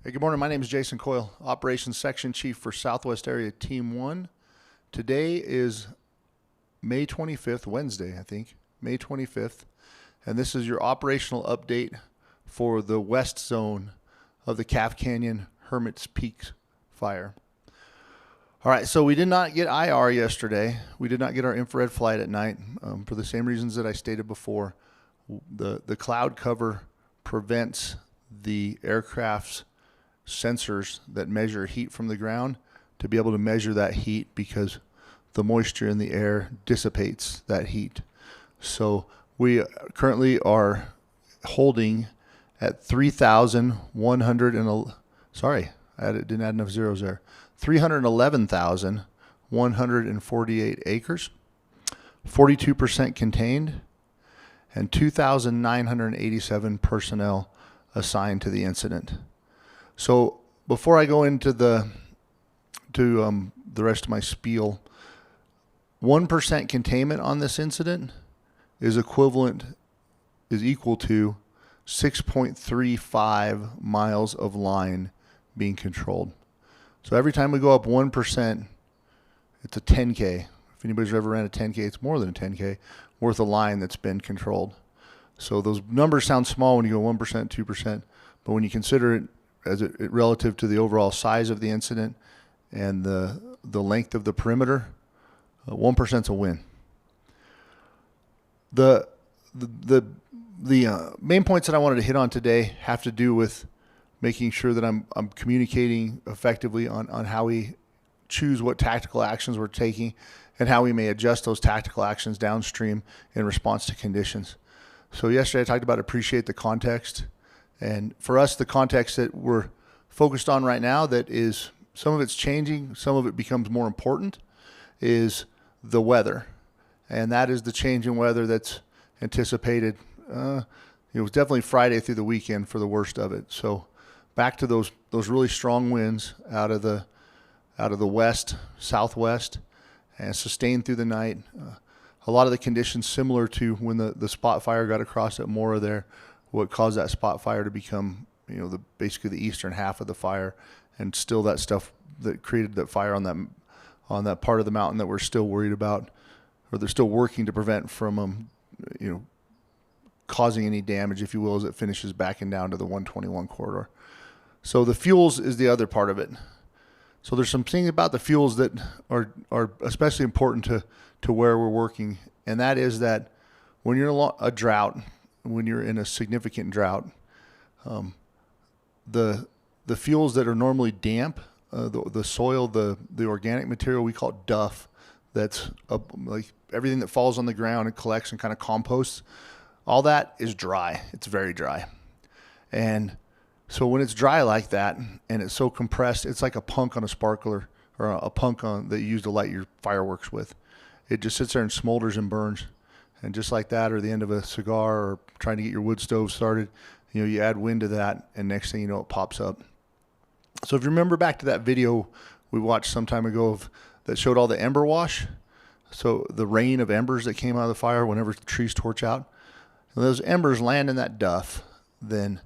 Hey, good morning. My name is Jason Coyle, Operations Section Chief for Southwest Area Team 1. Today is May 25th, Wednesday, I think, May 25th, and this is your operational update for the west zone of the Calf Canyon Hermits Peak fire. All right, so we did not get IR yesterday. We did not get our infrared flight at night for the same reasons that I stated before. The cloud cover prevents the aircraft's sensors that measure heat from the ground to be able to measure that heat because the moisture in the air dissipates that heat. So we currently are holding at 3,100 sorry, didn't add enough zeros there. 311,148 acres, 42% contained, and 2,987 personnel assigned to the incident. So before I go into the rest of my spiel, 1% containment on this incident is equal to 6.35 miles of line being controlled. So every time we go up 1%, it's a 10K. If anybody's ever ran a 10K, it's more than a 10K worth of line that's been controlled. So those numbers sound small when you go 1%, 2%, but when you consider it as it relative to the overall size of the incident and the length of the perimeter, 1% is a win. The main points that I wanted to hit on today have to do with making sure that I'm communicating effectively on how we choose what tactical actions we're taking and how we may adjust those tactical actions downstream in response to conditions. So yesterday I talked about appreciate the context. And for us, the context that we're focused on right now, that is, some of it's changing, some of it becomes more important, is the weather. And that is the change in weather that's anticipated. It was definitely Friday through the weekend for the worst of it. So back to those really strong winds out of the west, southwest, and sustained through the night. A lot of the conditions similar to when the spot fire got across at Mora there, what caused that spot fire to become, basically the eastern half of the fire, and still that stuff that created that fire on that part of the mountain that we're still worried about, or they're still working to prevent from causing any damage, if you will, as it finishes backing down to the 121 corridor. So the fuels is the other part of it. So there's some things about the fuels that are especially important to where we're working, and that is that when you're in a drought, when you're in a significant drought, the fuels that are normally damp, the soil, the organic material, we call it duff, that's like everything that falls on the ground and collects and kind of composts, all that is dry. It's very dry. And so when it's dry like that and it's so compressed, it's like a punk on a sparkler, or a punk that you use to light your fireworks with. It just sits there and smolders and burns. And just like that, or the end of a cigar, or trying to get your wood stove started, you add wind to that, and next thing you know, it pops up. So if you remember back to that video we watched some time ago that showed all the ember wash, so the rain of embers that came out of the fire whenever the trees torch out, and those embers land in that duff, then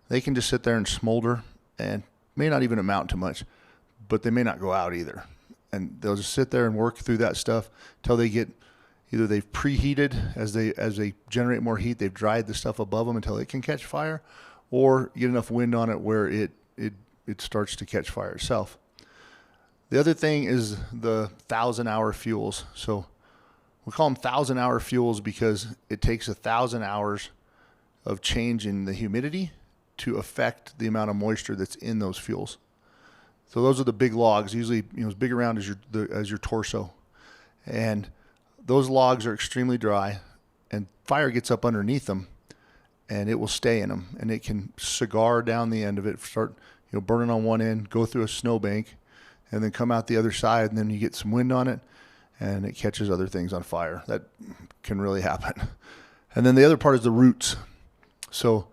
they can just sit there and smolder and may not even amount to much, but they may not go out either. And they'll just sit there and work through that stuff until they get, either they've preheated as they generate more heat, they've dried the stuff above them until it can catch fire, or get enough wind on it where it starts to catch fire itself. The other thing is the 1,000-hour fuels. So we call them 1,000-hour fuels because it takes 1,000 hours of change in the humidity to affect the amount of moisture that's in those fuels. So those are the big logs, usually as big around as your torso, and those logs are extremely dry, and fire gets up underneath them, and it will stay in them, and it can cigar down the end of it, start burning on one end, go through a snowbank, and then come out the other side, and then you get some wind on it, and it catches other things on fire. That can really happen. And then the other part is the roots. So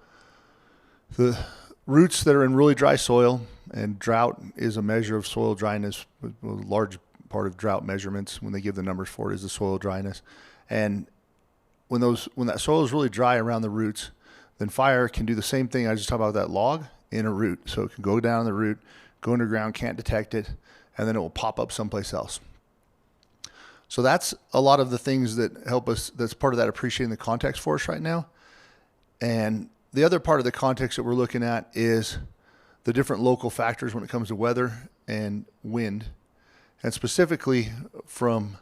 the roots that are in really dry soil, and drought is a measure of soil dryness, a large part of drought measurements when they give the numbers for it is the soil dryness. And when that soil is really dry around the roots, then fire can do the same thing I just talked about with that log. in a root. So it can go down the root, go underground, can't detect it, and then it will pop up someplace else. So that's a lot of the things that help us. That's part of that appreciating the context for us right now. And the other part of the context that we're looking at is the different local factors when it comes to weather and wind. And specifically from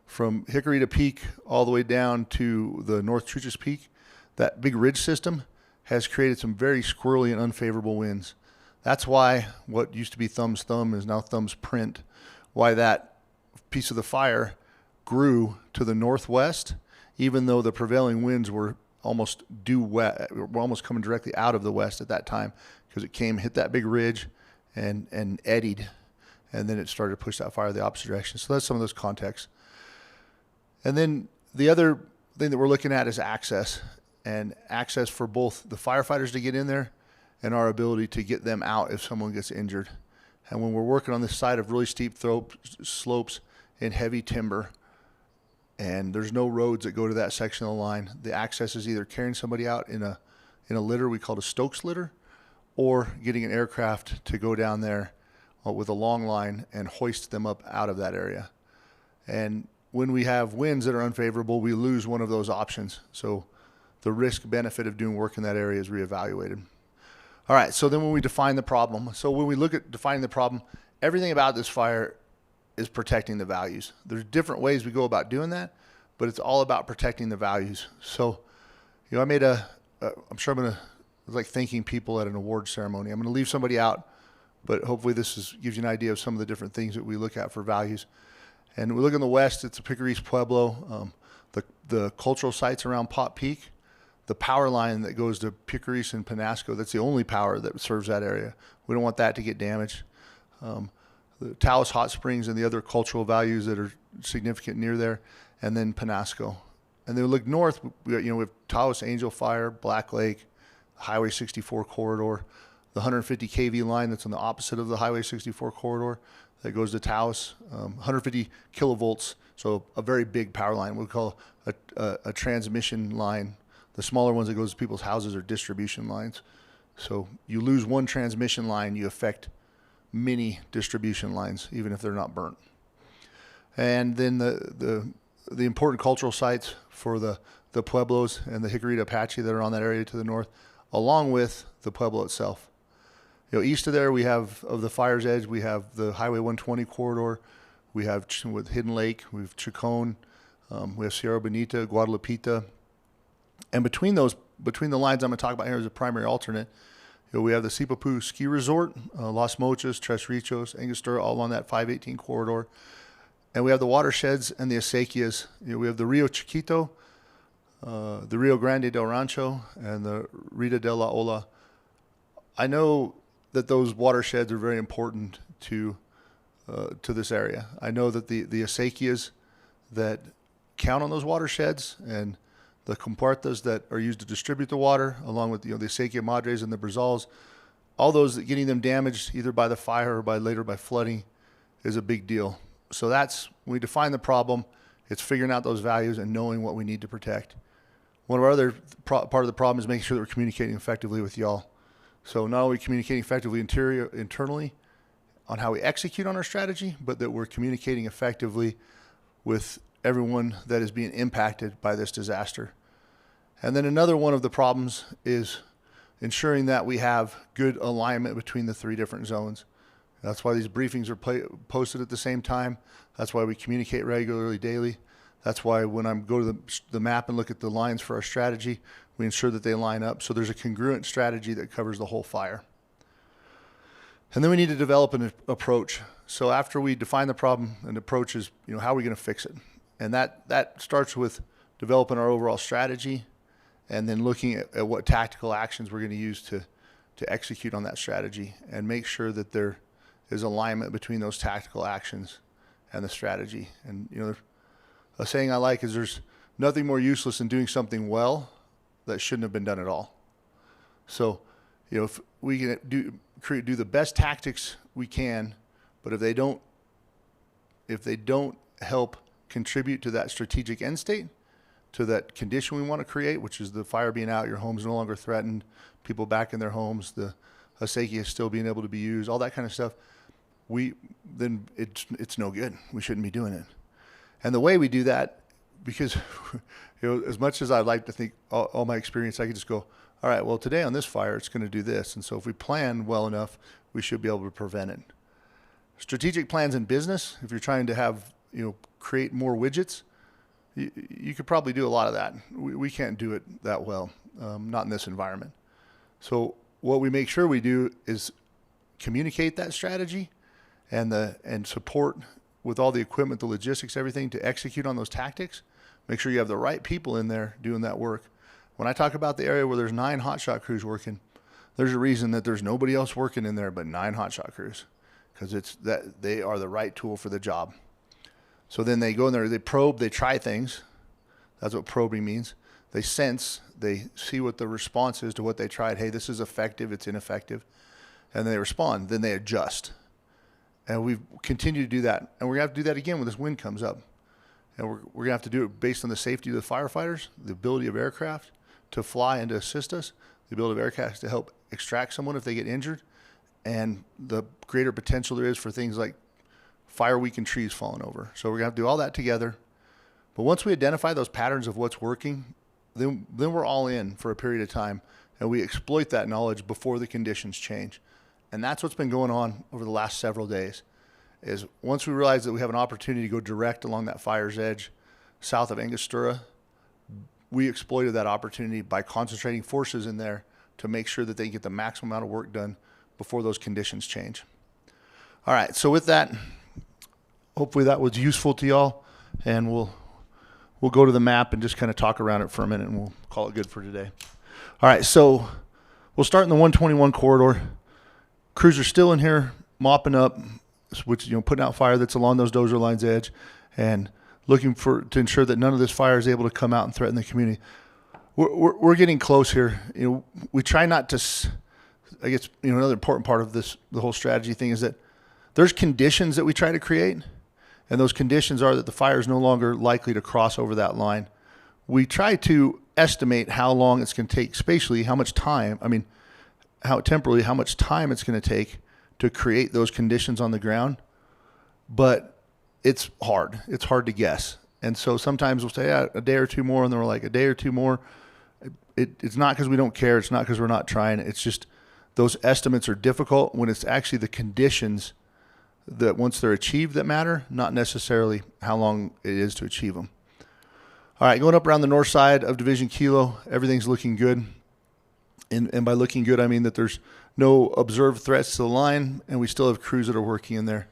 Jicarita Peak all the way down to the North Chuchas Peak, that big ridge system has created some very squirrely and unfavorable winds. That's why what used to be Thumb's Thumb is now Thumb's Print, why that piece of the fire grew to the northwest, even though the prevailing winds were almost coming directly out of the west at that time, because it hit that big ridge and eddied, and then it started to push that fire the opposite direction. So that's some of those contexts. And then the other thing that we're looking at is access, and access for both the firefighters to get in there and our ability to get them out if someone gets injured. And when we're working on this side of really steep slopes in heavy timber, and there's no roads that go to that section of the line, the access is either carrying somebody out in a litter we call a Stokes litter, or getting an aircraft to go down there with a long line and hoist them up out of that area. And when we have winds that are unfavorable, we lose one of those options. So the risk benefit of doing work in that area is reevaluated. All right, so then when we define the problem, so when we look at defining the problem, everything about this fire is protecting the values. There's different ways we go about doing that, but it's all about protecting the values. So, I made I'm sure I'm going to, it's like thanking people at an award ceremony. I'm going to leave somebody out, but hopefully this gives you an idea of some of the different things that we look at for values. And we look in the west, it's the Picaris Pueblo, the cultural sites around Pot Peak, the power line that goes to Picaris and Penasco. That's the only power that serves that area. We don't want that to get damaged. The Taos Hot Springs and the other cultural values that are significant near there, and then Penasco. And then we look north, we have Taos Angel Fire, Black Lake, Highway 64 corridor, the 150 kV line that's on the opposite of the Highway 64 corridor that goes to Taos, 150 kilovolts, so a very big power line. We call a transmission line. The smaller ones that goes to people's houses are distribution lines. So you lose one transmission line, you affect many distribution lines, even if they're not burnt. And then the important cultural sites for the Pueblos and the Jicarita Apache that are on that area to the north, along with the Pueblo itself. East of there, we have, of the fire's edge, we have the Highway 120 corridor. We have with Hidden Lake, we have Chacon, we have Sierra Bonita, Guadalupita. And between the lines I'm going to talk about here as a primary alternate, we have the Sipapu Ski Resort, Las Mochas, Tres Ritos, Angostura, all on that 518 corridor. And we have the watersheds and the acequias. We have the Rio Chiquito, the Rio Grande del Rancho, and the Rita de la Ola. I know that those watersheds are very important to this area. I know that the acequias that count on those watersheds and the compartas that are used to distribute the water, along with the acequia madres and the brazals, all those, getting them damaged either by the fire or later by flooding is a big deal. So that's, when we define the problem, it's figuring out those values and knowing what we need to protect. One of our other part of the problem is making sure that we're communicating effectively with y'all. So not only communicating effectively internally on how we execute on our strategy, but that we're communicating effectively with everyone that is being impacted by this disaster. And then another one of the problems is ensuring that we have good alignment between the three different zones. That's why these briefings are posted at the same time. That's why we communicate regularly, daily. That's why when I go to the map and look at the lines for our strategy, we ensure that they line up. So there's a congruent strategy that covers the whole fire. And then we need to develop an approach. So after we define the problem, an approach is, how are we going to fix it? And that starts with developing our overall strategy and then looking at what tactical actions we're going to use to execute on that strategy and make sure that there is alignment between those tactical actions and the strategy. And, a saying I like is there's nothing more useless than doing something well that shouldn't have been done at all. So, if we can do the best tactics we can, but if they don't help contribute to that strategic end state, to that condition we want to create, which is the fire being out, your home's no longer threatened, people back in their homes, the acequia still being able to be used, all that kind of stuff, then it's no good. We shouldn't be doing it. And the way we do that, because as much as I'd like to think all my experience, I could just go, all right, well, today on this fire, it's going to do this. And so if we plan well enough, we should be able to prevent it. Strategic plans in business, if you're trying to have, create more widgets, you could probably do a lot of that. We can't do it that well, not in this environment. So what we make sure we do is communicate that strategy and support with all the equipment, the logistics, everything to execute on those tactics. Make sure you have the right people in there doing that work. When I talk about the area where there's 9 hotshot crews working, there's a reason that there's nobody else working in there but 9 hotshot crews, because they are the right tool for the job. So then they go in there, they probe, they try things. That's what probing means. They sense, they see what the response is to what they tried. Hey, this is effective, it's ineffective. And they respond. Then they adjust. And we continue to do that. And we're going to have to do that again when this wind comes up. And we're going to have to do it based on the safety of the firefighters, the ability of aircraft to fly and to assist us, the ability of aircraft to help extract someone if they get injured, and the greater potential there is for things like fire-weakened trees falling over. So we're going to have to do all that together. But once we identify those patterns of what's working, then we're all in for a period of time, and we exploit that knowledge before the conditions change. And that's what's been going on over the last several days, is once we realize that we have an opportunity to go direct along that fire's edge south of Angostura, we exploited that opportunity by concentrating forces in there to make sure that they get the maximum amount of work done before those conditions change. All right, so with that, hopefully that was useful to y'all, and we'll go to the map and just kind of talk around it for a minute, and we'll call it good for today. All right, so we'll start in the 121 corridor. Crews are still in here mopping up, which, putting out fire that's along those dozer lines edge, and looking to ensure that none of this fire is able to come out and threaten the community. We're getting close here. We try not to. I guess another important part of the whole strategy thing is that there's conditions that we try to create, and those conditions are that the fire is no longer likely to cross over that line. We try to estimate how long it's going to take spatially, how much time. Temporally, how much time it's going to take to create those conditions on the ground, but it's hard. It's hard to guess. And so sometimes we'll say a day or two more, and then we're like, a day or two more. It's not because we don't care. It's not because we're not trying. It's just those estimates are difficult when it's actually the conditions that once they're achieved that matter, not necessarily how long it is to achieve them. All right, going up around the north side of Division Kilo, everything's looking good. And by looking good, I mean that there's no observed threats to the line, and we still have crews that are working in there.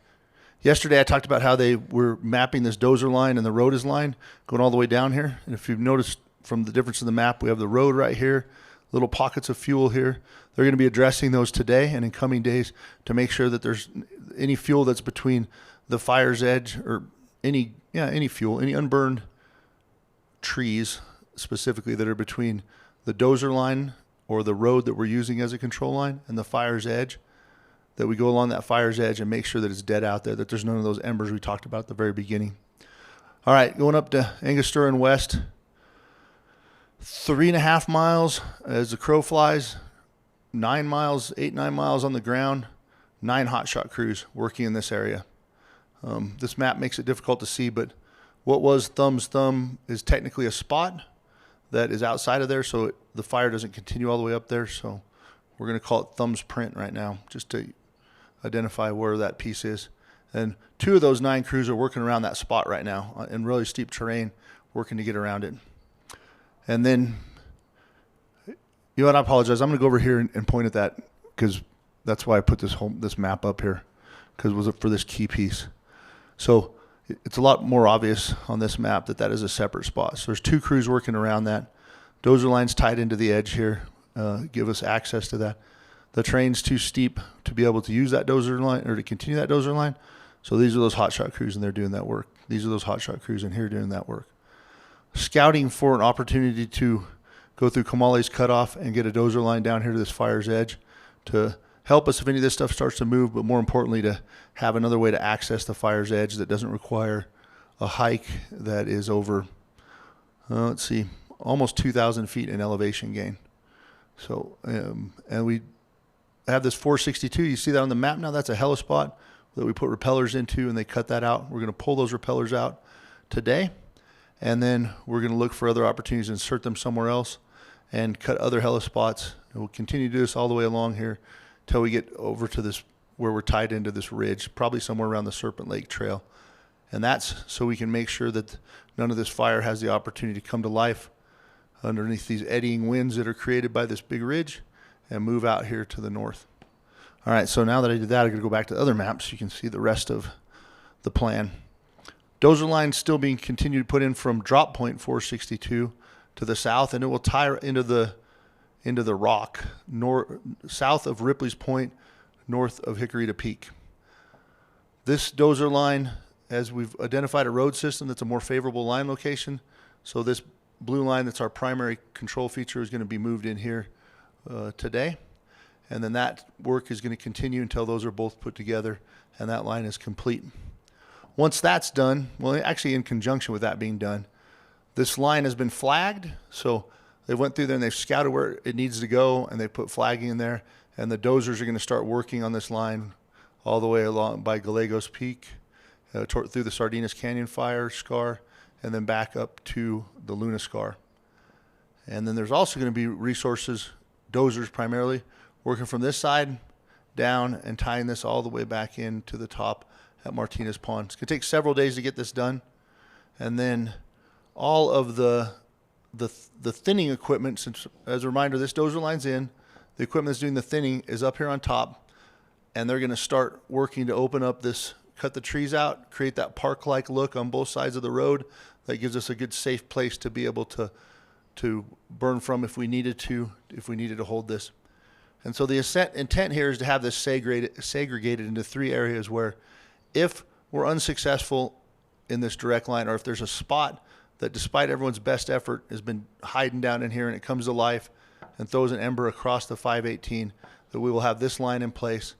Yesterday, I talked about how they were mapping this dozer line and the road is line going all the way down here. And if you've noticed from the difference in the map, we have the road right here, little pockets of fuel here. They're going to be addressing those today and in coming days to make sure that there's any fuel that's between the fire's edge or any fuel, any unburned trees specifically that are between the dozer line or the road that we're using as a control line and the fire's edge, that we go along that fire's edge and make sure that it's dead out there, that there's none of those embers we talked about at the very beginning. All right, going up to Angostura and west, 3.5 miles as the crow flies, 9 miles, 8-9 miles on the ground, 9 hotshot crews working in this area. This map makes it difficult to see, but what was Thumb's thumb is technically a spot that is outside of there, so the fire doesn't continue all the way up there. So we're going to call it Thumb's print right now, just to identify where that piece is. And 2 of those 9 crews are working around that spot right now in really steep terrain, working to get around it. And then, I apologize. I'm going to go over here and point at that because that's why I put this map up here, because it was for this key piece. So it's a lot more obvious on this map that is a separate spot. So there's 2 crews working around that. Dozer line's tied into the edge here, give us access to that. The terrain's too steep to be able to use that dozer line or to continue that dozer line. So these are those hotshot crews, and they're doing that work. These are those hotshot crews in here doing that work. Scouting for an opportunity to go through Kamale's cutoff and get a dozer line down here to this fire's edge to help us if any of this stuff starts to move, but more importantly to have another way to access the fire's edge that doesn't require a hike that is over, almost 2,000 feet in elevation gain. So, and we have this 462. You see that on the map now? That's a helispot that we put repellers into, and they cut that out. We're going to pull those repellers out today, and then we're going to look for other opportunities to insert them somewhere else and cut other helispots. And we'll continue to do this all the way along here until we get over to this where we're tied into this ridge, probably somewhere around the Serpent Lake Trail. And that's so we can make sure that none of this fire has the opportunity to come to life underneath these eddying winds that are created by this big ridge and move out here to the north. All right, so now that I did that, I'm going to go back to other maps. You can see the rest of the plan. Dozer line still being continued to put in from drop point 462 to the south, and it will tie into the rock south of Ripley's Point, north of Hickoryta Peak. This dozer line, as we've identified a road system that's a more favorable line location, so this blue line that's our primary control feature is going to be moved in here today, and then that work is going to continue until those are both put together and that line is complete. Once that's done, well, actually in conjunction with that being done, this line has been flagged, so they went through there and they've scouted where it needs to go, and they put flagging in there, and the dozers are going to start working on this line all the way along by Gallegos Peak, through the Sardinas Canyon fire scar, and then back up to the Luna scar. And then there's also going to be resources, dozers primarily, working from this side down and tying this all the way back into the top at Martinez Pond. It's going to take several days to get this done. And then all of the thinning equipment, since as a reminder, this dozer line's in, the equipment that's doing the thinning is up here on top, and they're going to start working to open up this, cut the trees out, create that park-like look on both sides of the road that gives us a good safe place to be able to burn from if we needed to hold this. And so the intent here is to have this segregated into 3 areas where if we're unsuccessful in this direct line, or if there's a spot that despite everyone's best effort has been hiding down in here and it comes to life and throws an ember across the 518, that we will have this line in place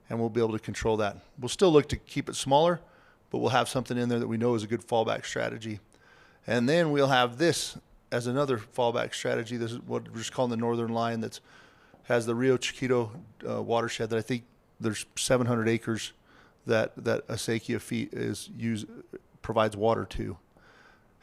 and we'll be able to control that. We'll still look to keep it smaller, but we'll have something in there that we know is a good fallback strategy. And then we'll have this as another fallback strategy. This is what we're just calling the northern line that has the Rio Chiquito watershed that I think there's 700 acres that acequia provides water to.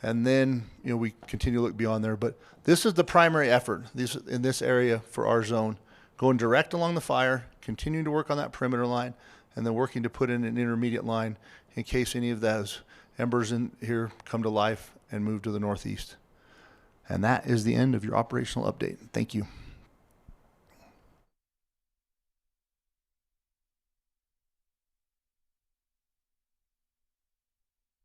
And then, we continue to look beyond there. But this is the primary effort in this area for our zone, going direct along the fire, continuing to work on that perimeter line, and then working to put in an intermediate line in case any of those embers in here come to life and move to the northeast. And that is the end of your operational update. Thank you.